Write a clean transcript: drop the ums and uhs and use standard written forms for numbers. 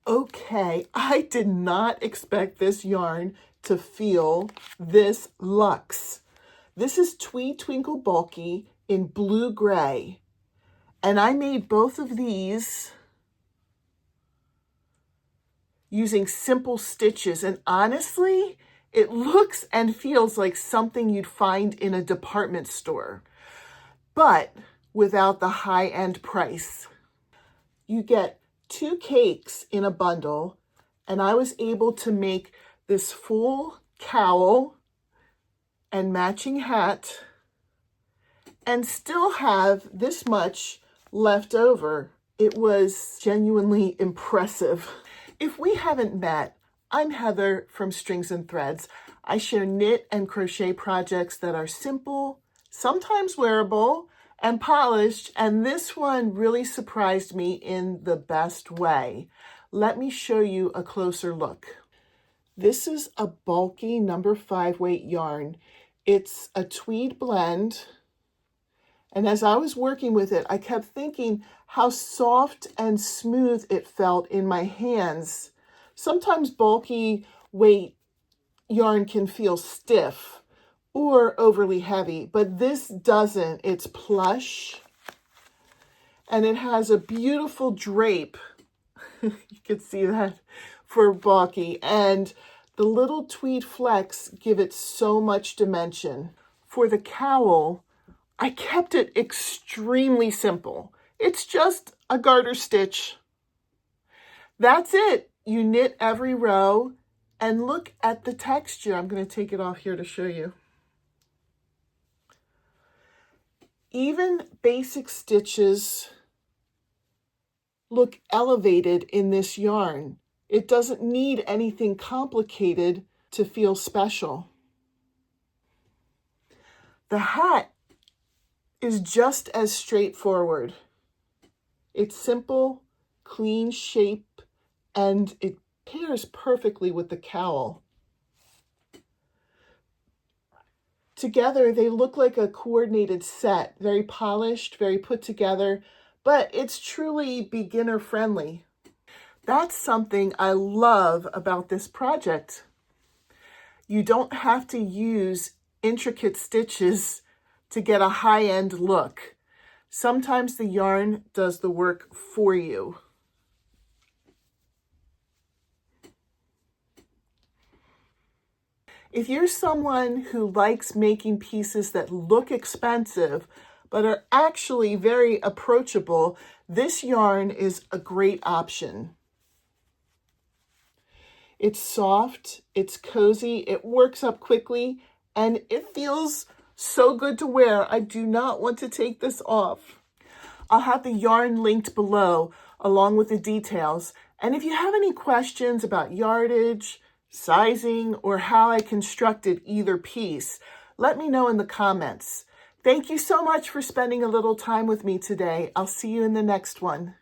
Okay, I did not expect this yarn to feel this luxe. This is Tweed Twinkle Bulky in blue gray. And I made both of these using simple stitches. And honestly, it looks and feels like something you'd find in a department store, but without the high-end price. You get 2 cakes in a bundle, and I was able to make this full cowl and matching hat and still have this much left over. It was genuinely impressive. If we haven't met, I'm Heather from Strings and Threads. I share knit and crochet projects that are simple, sometimes wearable, and polished, and this one really surprised me in the best way. Let me show you a closer look. This is a bulky number 5 weight yarn. It's a tweed blend, and as I was working with it, I kept thinking how soft and smooth it felt in my hands. Sometimes bulky weight yarn can feel stiff or overly heavy, but this doesn't. It's plush, and it has a beautiful drape. You can see that for bulky, and the little tweed flecks give it so much dimension. For the cowl, I kept it extremely simple. It's just a garter stitch. That's it. You knit every row, and look at the texture. I'm going to take it off here to show you. Even basic stitches look elevated in this yarn. It doesn't need anything complicated to feel special. The hat is just as straightforward. It's simple, clean shape, and it pairs perfectly with the cowl. Together, they look like a coordinated set, very polished, very put together, but it's truly beginner friendly. That's something I love about this project. You don't have to use intricate stitches to get a high-end look. Sometimes the yarn does the work for you. If you're someone who likes making pieces that look expensive but are actually very approachable, this yarn is a great option. It's soft, it's cozy, it works up quickly, and it feels so good to wear. I do not want to take this off. I'll have the yarn linked below along with the details. And if you have any questions about yardage, sizing, or how I constructed either piece, let me know in the comments. Thank you so much for spending a little time with me today. I'll see you in the next one.